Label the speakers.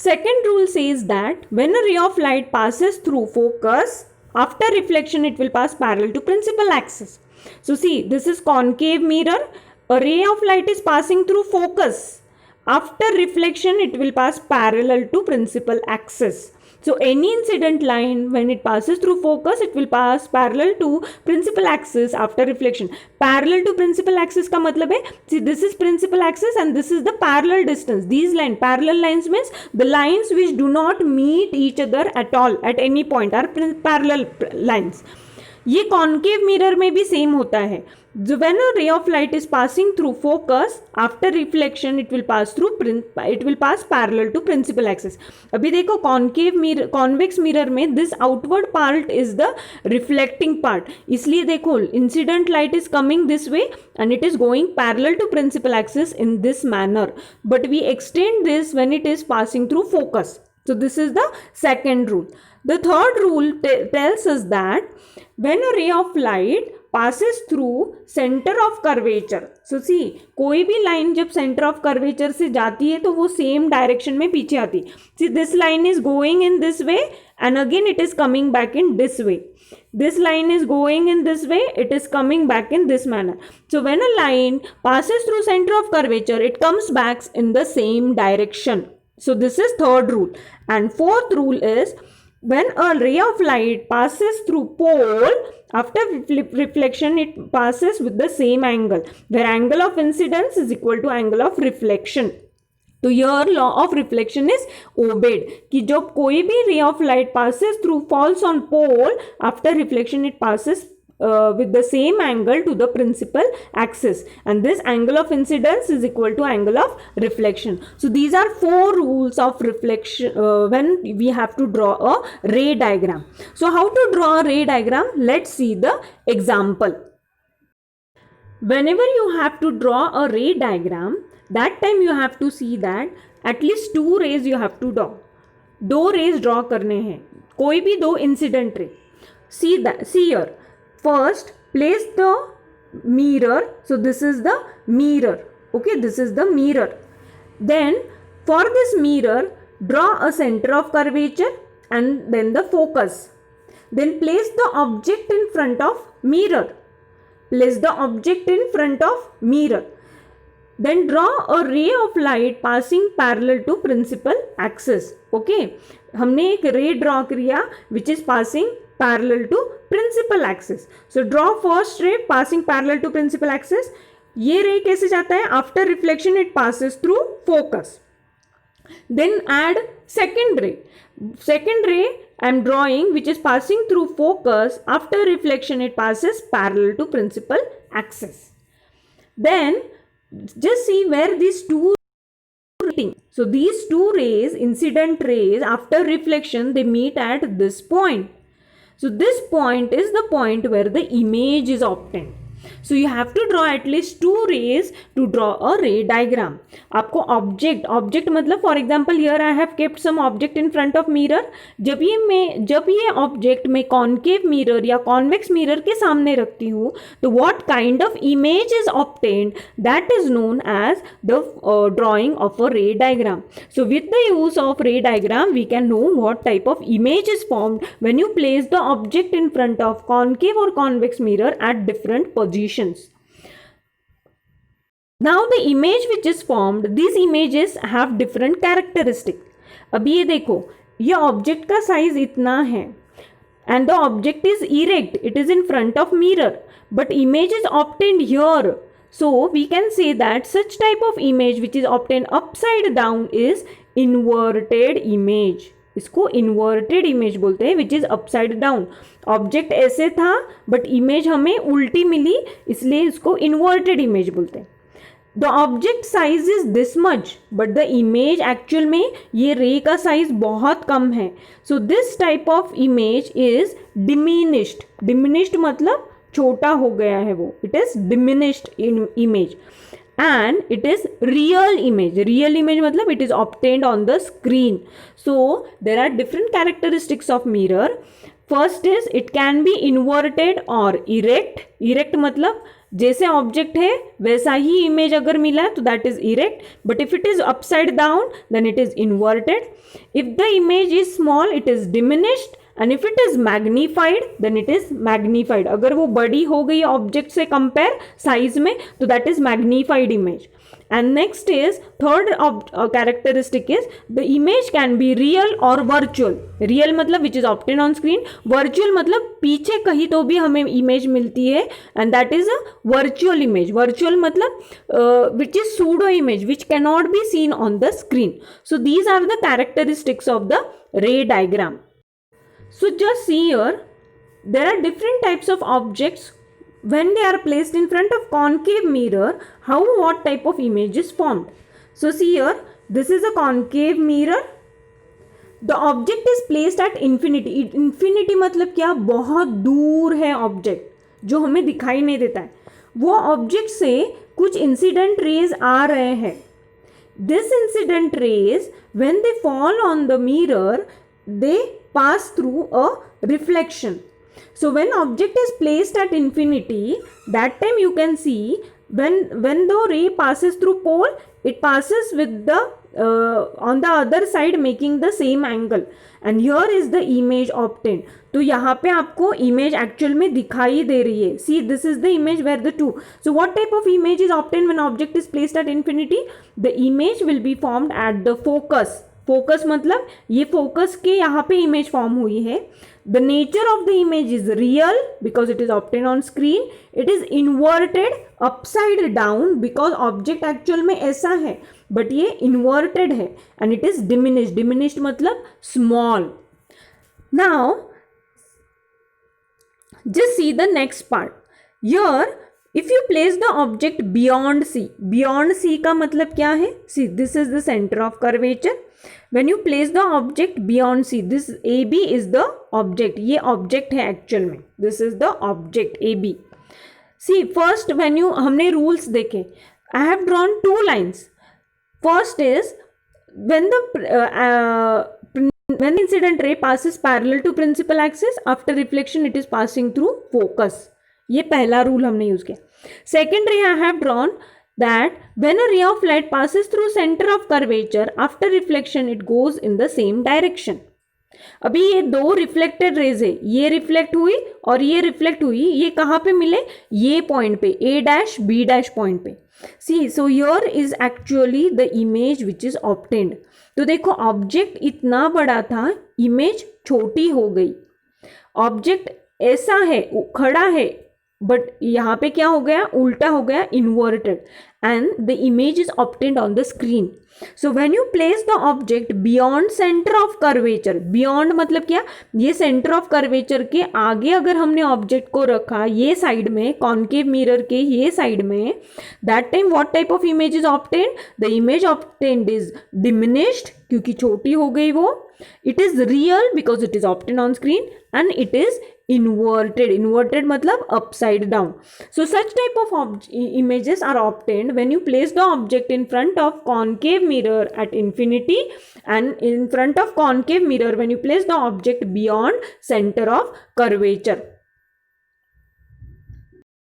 Speaker 1: Second rule says that when a ray of light passes through focus, after reflection it will pass parallel to principal axis. So see, this is concave mirror. A ray of light is passing through focus. After reflection it will pass parallel to principal axis. So any incident line, when it passes through focus, it will pass parallel to principal axis after reflection. Parallel to principal axis का मतलब है, see this is principal axis and this is the parallel distance. These parallel lines means the lines which do not meet each other at all at any point are parallel lines. ये concave mirror में भी same होता है. When a ray of light is passing through focus, after reflection it will pass parallel to principal axis. अभी देखो concave mirror, convex mirror में this outward part is the reflecting part. इसलिए देखो incident light is coming this way and it is going parallel to principal axis in this manner. But we extend this when it is passing through focus. So this is the second rule. The third rule tells us that when a ray of light passes through center of curvature, so see कोई भी line जब center of curvature से जाती है तो वो same direction में पीछे आती है. See this line is going in this way and again it is coming back in this way. This line is going in this way, it is coming back in this manner. So when a line passes through center of curvature, it comes back in the same direction. So this is third rule. And fourth rule is when a ray of light passes through pole, after reflection it passes with the same angle, where angle of incidence is equal to angle of reflection. तो your law of reflection is obeyed कि जब कोई भी ray of light passes through falls on pole, after reflection it passes with the same angle to the principal axis, and this angle of incidence is equal to angle of reflection. So these are four rules of reflection when we have to draw a ray diagram. So how to draw a ray diagram? Let's see the example. Whenever you have to draw a ray diagram, that time you have to see that at least two rays you have to draw. दो rays draw करने हैं, कोई भी दो incident ray. See here. First, place the mirror. So this is the mirror. Okay, this is the mirror. Then for this mirror, draw a center of curvature and then the focus. Then place the object in front of mirror. Place the object in front of mirror. Then draw a ray of light passing parallel to principal axis. Okay, हमने एक ray draw किया which is passing parallel to principal axis. So draw first ray passing parallel to principal axis. ये ray कैसे जाता है? After reflection it passes through focus. Then add second ray. Second ray I am drawing which is passing through focus. After reflection it passes parallel to principal axis. Then just see where these two meeting. So these two rays, incident rays, after reflection they meet at this point. So this point is the point where the image is obtained. So you have to draw at least two rays to draw a ray diagram. आपको object मतलब for example here I have kept some object in front of mirror. जब ये object मैं concave mirror या convex mirror के सामने रखती हूँ तो what kind of image is obtained, that is known as the drawing of a ray diagram. So with the use of ray diagram we can know what type of image is formed when you place the object in front of concave or convex mirror at different positions. Now the image which is formed, these images have different characteristics. अभी ये देखो, ये object का size इतना है and the object is erect, it is in front of mirror, but image is obtained here. So we can say that such type of image which is obtained upside down is inverted image. इसको inverted image बोलते हैं which is upside down. Object ऐसे था but image हमें उल्टी मिली इसलिए इसको inverted image बोलते हैं. The object size is this much but the image actual में ये रे का साइज बहुत कम है. So this type of image is diminished. Diminished मतलब छोटा हो गया है वो. It is diminished in image and it is real image. Real image matlab it is obtained on the screen. So there are different characteristics of mirror. First is it can be inverted or erect. Erect matlab जैसे object है वैसा ही image अगर मिला है तो that is erect, but if it is upside down then it is inverted. If the image is small it is diminished, and if it is magnified then it is magnified. अगर वो बड़ी हो गई object से compare size में तो that is magnified image. And next is third characteristic is the image can be real or virtual. Real मतलब which is obtained on screen, virtual मतलब पीछे कहीं तो भी हमें image मिलती है, and that is a virtual image. Virtual मतलब which is pseudo image which cannot be seen on the screen. So these are the characteristics of the ray diagram. So just see here, there are different types of objects. When they are placed in front of concave mirror, what type of image is formed? So see here, this is a concave mirror. The object is placed at infinity. Infinity मतलब क्या, बहुत दूर है object जो हमें दिखाई नहीं देता है. वो ऑब्जेक्ट से कुछ इंसिडेंट रेज आ रहे हैं. This incident rays, when they fall on the mirror, they pass through a reflection. So when object is placed at infinity, that time you can see when the ray passes through pole, it passes with the on the other side making the same angle, and here is the image obtained. तो यहाँ पे आपको image actual में दिखाई दे रही है. See, this is the image where the two. So what type of image is obtained when object is placed at infinity? The image will be formed at the focus. Focus मतलब ये focus के यहाँ पे image form हुई है. The nature of the image is real because it is obtain on screen. It is inverted upside down because object actual में ऐसा है बट ये इन्वर्टेड है. And it is diminished. Diminished मतलब small. Now just see the next part. Here if you place the object beyond C, beyond C का मतलब क्या है? See, this is the center of curvature. When you place the object beyond C, this AB is the object. ये object है actual में. This is the object AB. See, first when you, हमने rules देखे. I have drawn two lines. First is when the incident ray passes parallel to principal axis, after reflection it is passing through focus. ये पहला rule हमने use किया. Second ray I have drawn that when a ray of light passes through center of curvature, after reflection it goes in the same direction. अभी ये दो reflected raise है, ये reflect हुई और ये रिफ्लेक्ट हुई. ये कहाँ पे मिले? ये पॉइंट पे, A dash B dash point पे. See, so here is actually the image which is obtained. तो देखो ऑब्जेक्ट इतना बड़ा था, इमेज छोटी हो गई. ऑब्जेक्ट ऐसा है, खड़ा है, बट यहाँ पे क्या हो गया? उल्टा हो गया, inverted. And the image is obtained on the screen. So when you place the object beyond centre of curvature, beyond मतलब क्या? ये सेंटर ऑफ कर्वेचर के आगे अगर हमने ऑब्जेक्ट को रखा ये साइड में, कॉन्केव मिरर के ये साइड में, that time what type of image is obtained? The image obtained is diminished, क्योंकि छोटी हो गई वो. It is real because it is obtained on screen. And it is inverted. Inverted मतलब upside down. So such type of images are obtained when you place the object in front of concave mirror at infinity, and in front of concave mirror when you place the object beyond center of curvature.